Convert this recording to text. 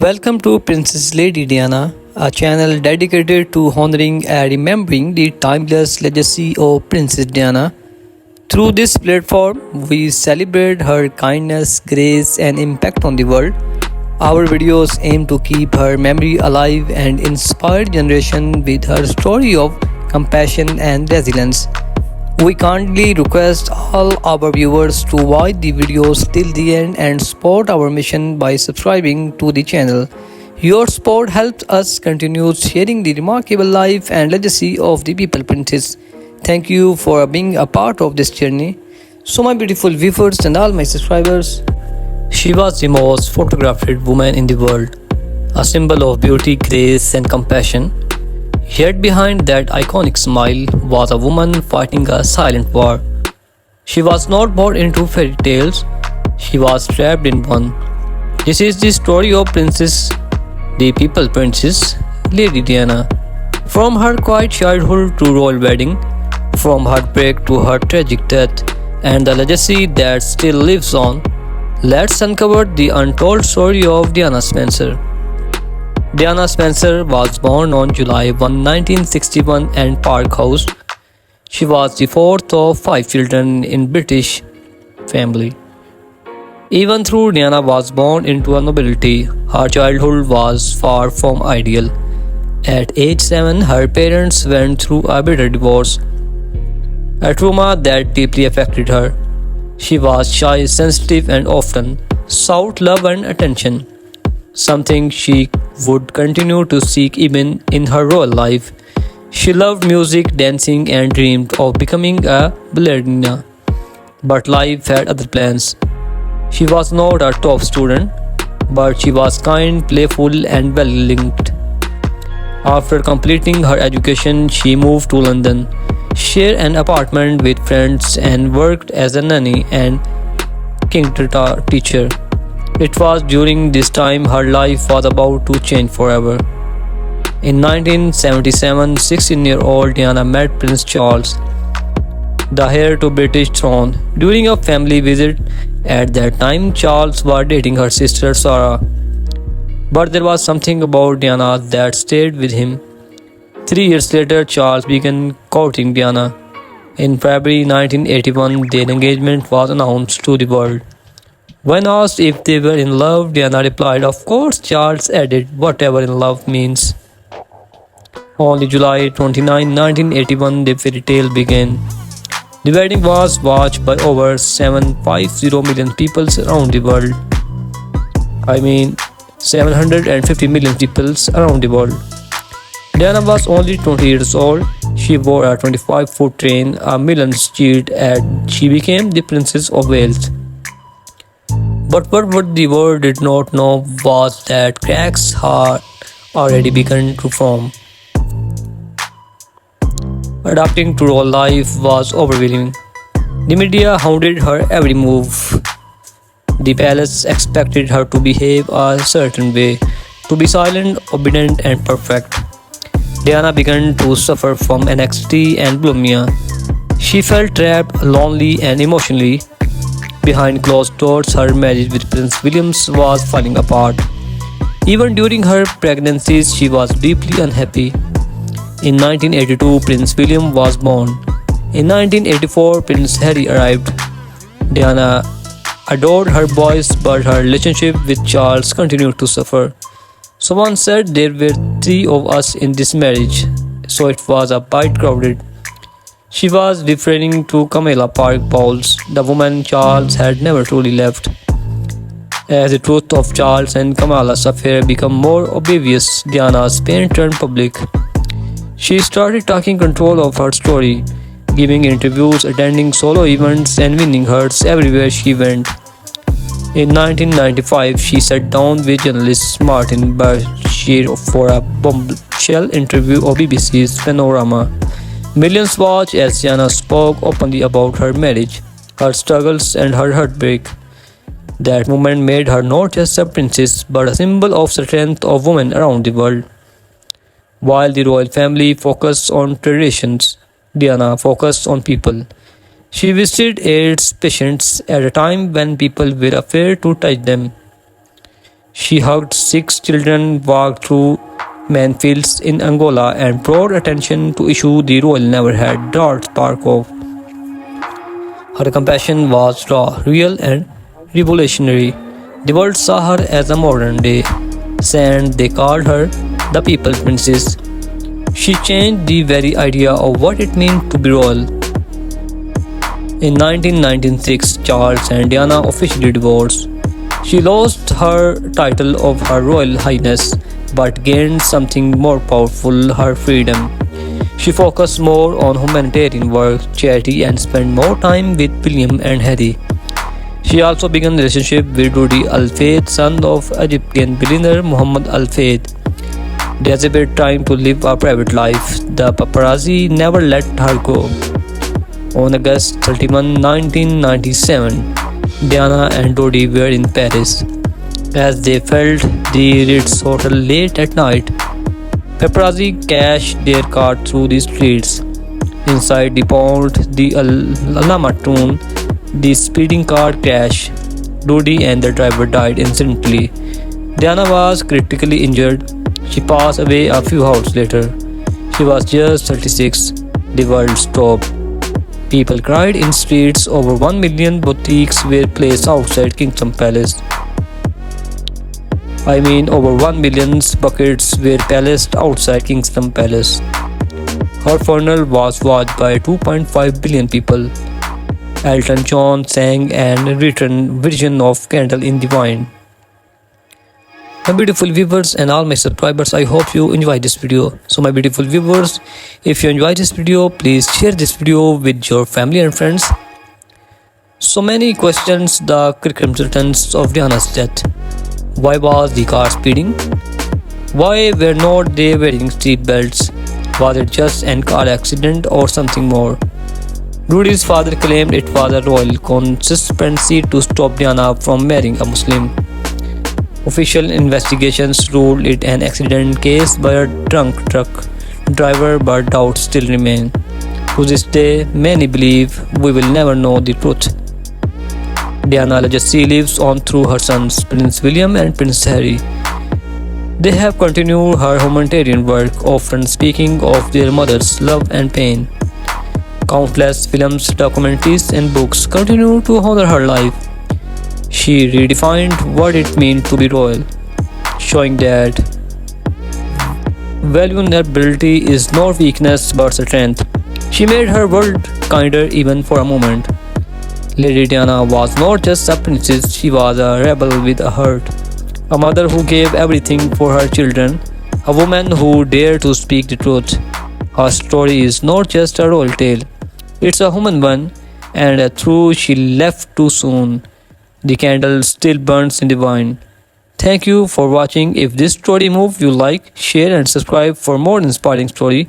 Welcome to Princess Lady Diana, a channel dedicated to honoring and remembering the timeless legacy of Princess Diana. Through this platform, we celebrate her kindness, grace, and impact on the world. Our videos aim to keep her memory alive and inspire generation with her story of compassion and resilience. We kindly request all our viewers to watch the videos till the end and support our mission by subscribing to the channel. Your support helps us continue sharing the remarkable life and legacy of the People Princess. Thank you for being a part of this journey. So, my beautiful viewers and all my subscribers, she was the most photographed woman in the world, a symbol of beauty, grace, and compassion. Yet behind that iconic smile was a woman fighting a silent war. She was not born into fairy tales, she was trapped in one. This is the story of Princess, the People Princess, Lady Diana. From her quiet childhood to royal wedding, from heartbreak to her tragic death, and the legacy that still lives on, let's uncover the untold story of Diana Spencer. Diana Spencer was born on July 1, 1961 in Park House. She was the fourth of five children in British family. Even though Diana was born into a nobility, her childhood was far from ideal. At age 7, her parents went through a bitter divorce, a trauma that deeply affected her. She was shy, sensitive, and often sought love and attention, something she would continue to seek even in her royal life. She loved music, dancing, and dreamed of becoming a ballerina. But life had other plans. She was not a top student, but she was kind, playful, and well linked. After completing her education, she moved to London, shared an apartment with friends, and worked as a nanny and kindergarten teacher. It was during this time her life was about to change forever. In 1977, 16-year-old Diana met Prince Charles, the heir to British throne. During a family visit at that time, Charles was dating her sister Sarah. But there was something about Diana that stayed with him. 3 years later, Charles began courting Diana. In February 1981, their engagement was announced to the world. When asked if they were in love, Diana replied, "Of course." Charles added, "Whatever in love means." On July 29, 1981, the fairy tale began. The wedding was watched by over 750 million people around the world. 750 million people around the world. Diana was only 20 years old. She wore a 25-foot train, a millions cheered, and she became the Princess of Wales. But what the world did not know was that cracks had already begun to form. Adapting to royal life was overwhelming. The media hounded her every move. The palace expected her to behave a certain way, to be silent, obedient, and perfect. Diana began to suffer from anxiety and bulimia. She felt trapped, lonely, and emotionally. Behind closed doors, her marriage with Prince William was falling apart. Even during her pregnancies, she was deeply unhappy. In 1982, Prince William was born. In 1984, Prince Harry arrived. Diana adored her boys, but her relationship with Charles continued to suffer. Someone said there were three of us in this marriage, so it was a bit crowded. She was referring to Camilla Park Bowles, the woman Charles had never truly left. As the truth of Charles and Camilla's affair became more obvious, Diana's pain turned public. She started taking control of her story, giving interviews, attending solo events, and winning hearts everywhere she went. In 1995, she sat down with journalist Martin Bashir for a bombshell interview of BBC's Panorama. Millions watched as Diana spoke openly about her marriage, her struggles, and her heartbreak. That moment made her not just a princess, but a symbol of strength of women around the world. While the royal family focused on traditions, Diana focused on people. She visited AIDS patients at a time when people were afraid to touch them. She hugged 6 children, walked through minefields in Angola, and brought attention to issues the royal never had dared spark of. Her compassion was raw, real, and revolutionary. The world saw her as a modern day saint. They called her the People's Princess. She changed the very idea of what it meant to be royal. In 1996, Charles and Diana officially divorced. She lost her title of Her Royal Highness but gained something more powerful, her freedom. She focused more on humanitarian work, charity, and spent more time with William and Harry. She also began a relationship with Rudy Al Fayed, son of Egyptian billionaire Muhammad Al Fayed. They exhibit trying to live a private life. The paparazzi never let her go. On August 31, 1997, Diana and Dodi were in Paris. As they felt the Ritz Hotel late at night, paparazzi cashed their car through the streets. Inside the pond, the Alamatun, the speeding car crashed. Dodi and the driver died instantly. Diana was critically injured. She passed away a few hours later. She was just 36. The world stopped. People cried in streets. Over 1 million boutiques were placed outside Kingdom Palace. Over 1 million buckets were placed outside Kingdom Palace. Her funeral was watched by 2.5 billion people. Elton John sang and written version of Candle in the Wind. My beautiful viewers and all my subscribers, I hope you enjoy this video. So my beautiful viewers, if you enjoy this video, please share this video with your family and friends. So many questions the circumstances of Diana's death. Why was the car speeding? Why were not they wearing seat belts? Was it just an car accident or something more? Rudy's father claimed it was a royal conspiracy to stop Diana from marrying a Muslim. Official investigations ruled it an accident case by a drunk truck driver, but doubts still remain. To this day, many believe we will never know the truth. Diana's legacy lives on through her sons, Prince William and Prince Harry. They have continued her humanitarian work, often speaking of their mother's love and pain. Countless films, documentaries, and books continue to honor her life. She redefined what it means to be royal, showing that vulnerability is not weakness but strength. She made her world kinder even for a moment. Lady Diana was not just a princess, she was a rebel with a heart. A mother who gave everything for her children, a woman who dared to speak the truth. Her story is not just a royal tale, it's a human one, and a truth she left too soon. The candle still burns in the wine. Thank you for watching. If this story moved you, like, share and subscribe for more inspiring story.